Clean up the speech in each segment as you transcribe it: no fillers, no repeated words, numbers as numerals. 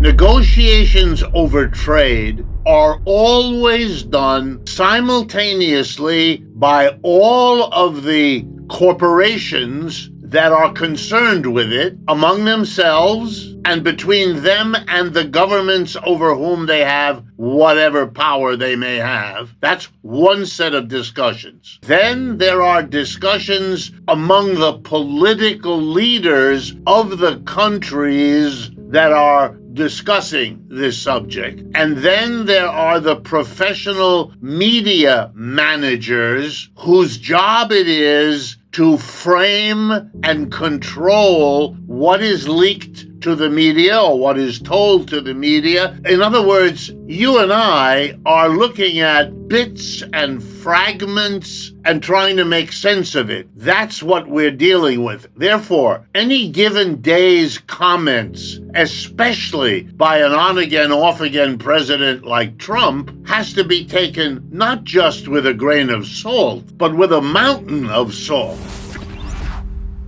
Negotiations over trade are always done simultaneously by all of the corporations that are concerned with it among themselves and between them and the governments over whom they have whatever power they may have. That's one set of discussions. Then there are discussions among the political leaders of the countries that are discussing this subject. And then there are the professional media managers whose job it is to frame and control what is leaked to the media or what is told to the media. In other words, you and I are looking at bits and fragments and trying to make sense of it. That's what we're dealing with. Therefore, any given day's comments, especially by an on-again, off-again president like Trump, has to be taken not just with a grain of salt, but with a mountain of salt.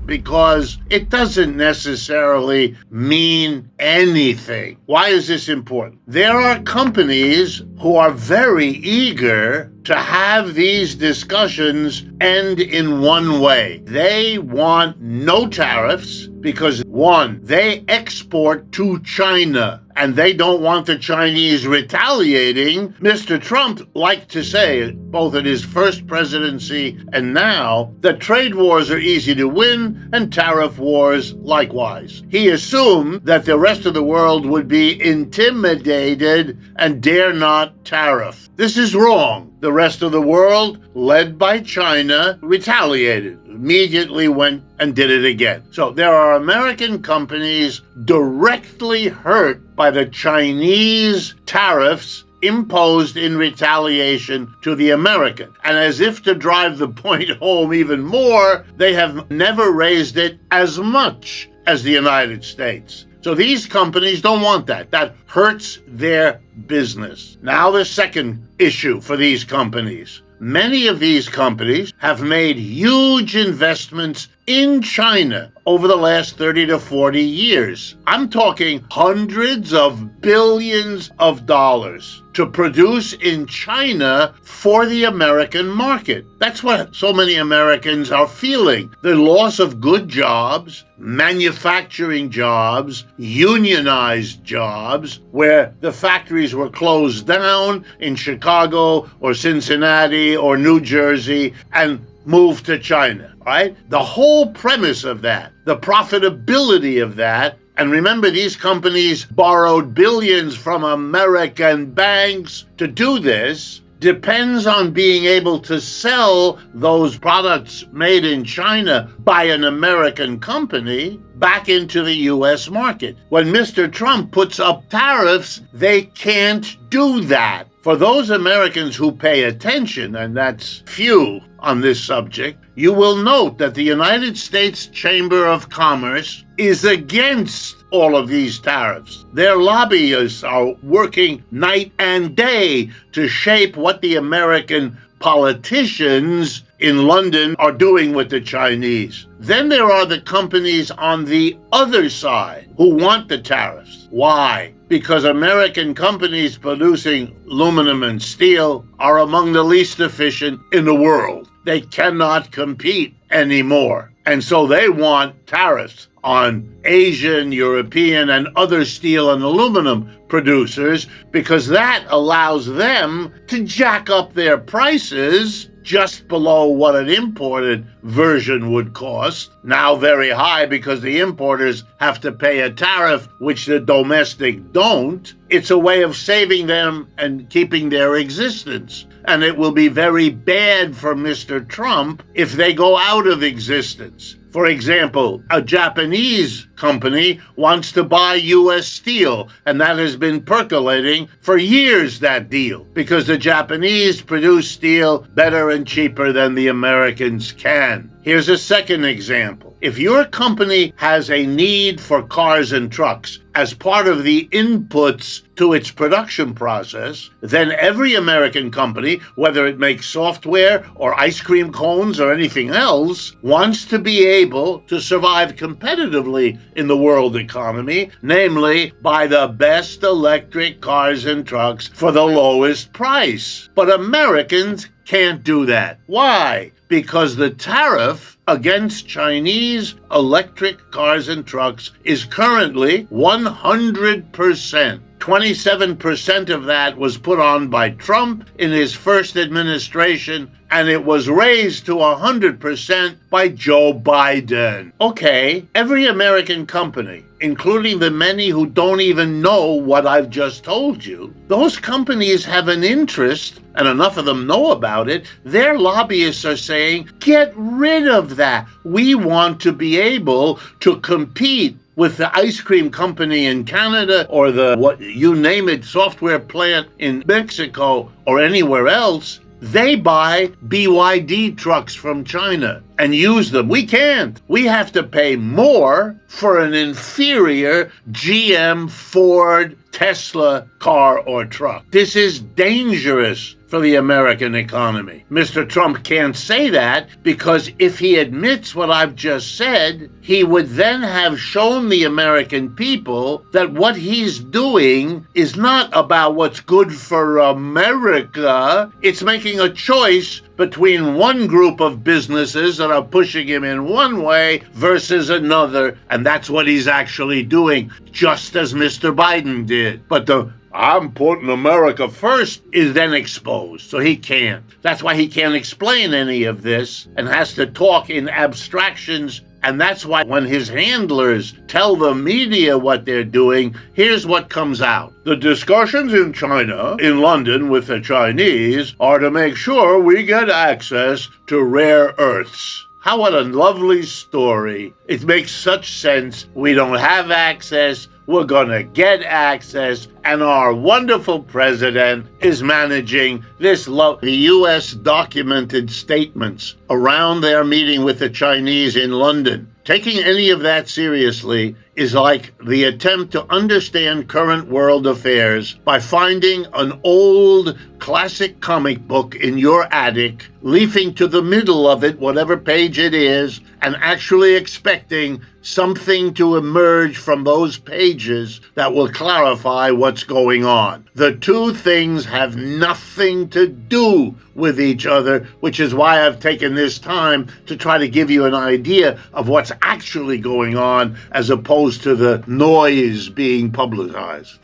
Because it doesn't necessarily mean anything. Why is this important? There are companies who are very eager to have these discussions end in one way. They want no tariffs because, one, they export to China and they don't want the Chinese retaliating. Mr. Trump liked to say, both in his first presidency and now, that trade wars are easy to win and tariff wars likewise. He assumed that the rest of the world would be intimidated and dare not tariff. This is wrong. The rest of the world, led by China, retaliated, immediately went and did it again. So there are American companies directly hurt by the Chinese tariffs imposed in retaliation to the American. And as if to drive the point home even more, they have never raised it as much as the United States. So these companies don't want that. That hurts their business. Now the second issue for these companies. Many of these companies have made huge investments in China over the last 30 to 40 years. I'm talking hundreds of billions of dollars to produce in China for the American market. That's what so many Americans are feeling. The loss of good jobs, manufacturing jobs, unionized jobs, where the factories were closed down in Chicago or Cincinnati or New Jersey and moved to China, right? The whole premise of that, the profitability of that, and remember, these companies borrowed billions from American banks to do this, depends on being able to sell those products made in China by an American company back into the U.S. market. When Mr. Trump puts up tariffs, they can't do that. For those Americans who pay attention, and that's few on this subject, you will note that the United States Chamber of Commerce is against all of these tariffs. Their lobbyists are working night and day to shape what the American politicians in London are doing with the Chinese. Then there are the companies on the other side who want the tariffs. Why? Because American companies producing aluminum and steel are among the least efficient in the world. They cannot compete anymore. And so they want tariffs on Asian, European, and other steel and aluminum producers because that allows them to jack up their prices just below what an imported version would cost, now very high because the importers have to pay a tariff which the domestic don't. It's a way of saving them and keeping their existence. And it will be very bad for Mr. Trump if they go out of existence. For example, a Japanese company wants to buy U.S. steel, and that has been percolating for years, that deal, because the Japanese produce steel better and cheaper than the Americans can. Here's a second example. If your company has a need for cars and trucks as part of the inputs to its production process, then every American company, whether it makes software or ice cream cones or anything else, wants to be able to survive competitively in the world economy, namely by the best electric cars and trucks for the lowest price. But Americans can't do that. Why? Because the tariff against Chinese electric cars and trucks is currently 100%. 27% of that was put on by Trump in his first administration, and it was raised to 100% by Joe Biden. Okay, every American company, including the many who don't even know what I've just told you, those companies have an interest, and enough of them know about it. Their lobbyists are saying, get rid of that. We want to be able to compete with the ice cream company in Canada or the, what you name it, software plant in Mexico or anywhere else. They buy BYD trucks from China and use them. We can't. We have to pay more for an inferior GM, Ford, Tesla car or truck. This is dangerous for the American economy. Mr. Trump can't say that because if he admits what I've just said, he would then have shown the American people that what he's doing is not about what's good for America. It's making a choice between one group of businesses that are pushing him in one way versus another, and that's what he's actually doing, just as Mr. Biden did. But the I'm putting America first is then exposed, so he can't. That's why he can't explain any of this and has to talk in abstractions. And that's why when his handlers tell the media what they're doing, here's what comes out. The discussions in China, in London with the Chinese, are to make sure we get access to rare earths. What a lovely story. It makes such sense. We don't have access. We're going to get access, and our wonderful president is managing this. The U.S. documented statements around their meeting with the Chinese in London. Taking any of that seriously is like the attempt to understand current world affairs by finding an old classic comic book in your attic, leafing to the middle of it, whatever page it is, and actually expecting something to emerge from those pages that will clarify what's going on. The two things have nothing to do with each other, which is why I've taken this time to try to give you an idea of what's actually going on as opposed to the noise being publicized.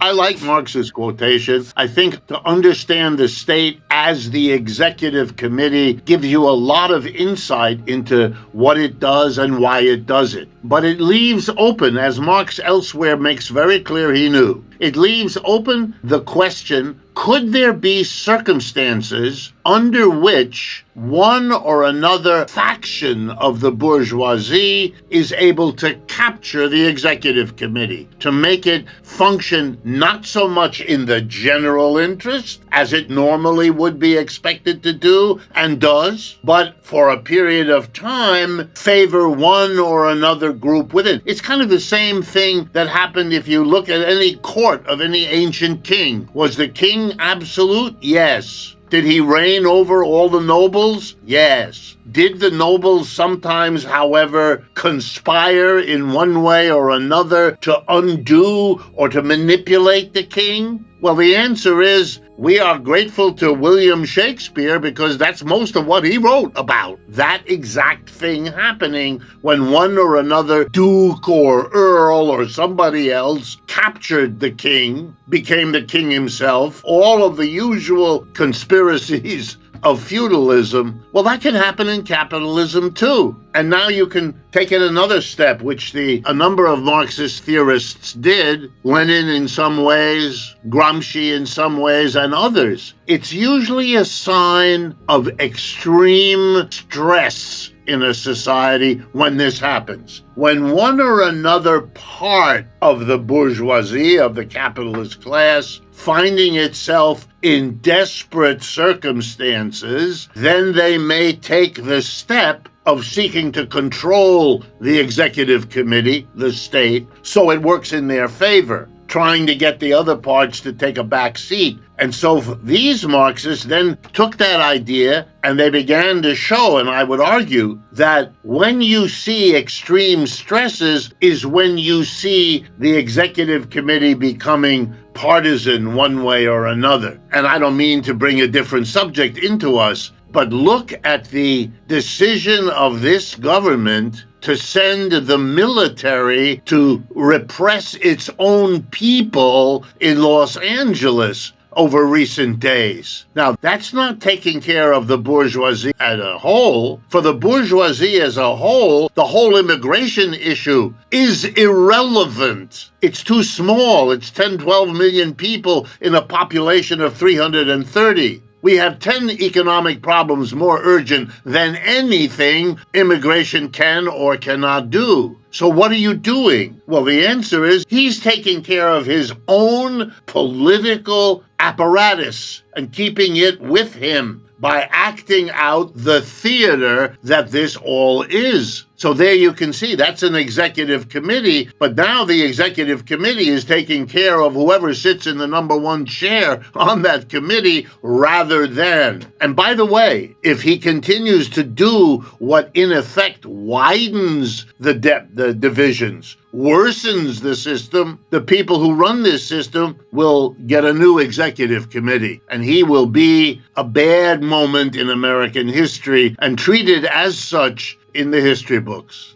I like Marx's quotation. I think to understand the state as the executive committee gives you a lot of insight into what it does and why it does it. But it leaves open, as Marx elsewhere makes very clear he knew, it leaves open the question, could there be circumstances under which one or another faction of the bourgeoisie is able to capture the executive committee, to make it function not so much in the general interest, as it normally would be expected to do and does, but for a period of time favor one or another group within. It's kind of the same thing that happened if you look at any court of any ancient king. Was the king absolute? Yes. Did he reign over all the nobles? Yes. Did the nobles sometimes, however, conspire in one way or another to undo or to manipulate the king? Well, the answer is we are grateful to William Shakespeare because that's most of what he wrote about. That exact thing happening when one or another duke or earl or somebody else captured the king, became the king himself, all of the usual conspiracies of feudalism. Well, that can happen in capitalism too. And now you can take it another step, which a number of Marxist theorists did, Lenin in some ways, Gramsci in some ways, and others. It's usually a sign of extreme stress in a society when this happens. When one or another part of the bourgeoisie, of the capitalist class, finding itself in desperate circumstances, then they may take the step of seeking to control the executive committee, the state, so it works in their favor, trying to get the other parts to take a back seat. And so these Marxists then took that idea and they began to show, and I would argue, that when you see extreme stresses is when you see the executive committee becoming partisan one way or another. And I don't mean to bring a different subject into us, but look at the decision of this government to send the military to repress its own people in Los Angeles over recent days. Now, that's not taking care of the bourgeoisie as a whole. For the bourgeoisie as a whole, the whole immigration issue is irrelevant. It's too small. It's 10, 12 million people in a population of 330. We have 10 economic problems more urgent than anything immigration can or cannot do. So what are you doing? Well, the answer is he's taking care of his own political apparatus and keeping it with him by acting out the theater that this all is. So there you can see that's an executive committee, but now the executive committee is taking care of whoever sits in the number one chair on that committee rather than. And by the way, if he continues to do what in effect widens the divisions, worsens the system, the people who run this system will get a new executive committee, and he will be a bad moment in American history and treated as such in the history books.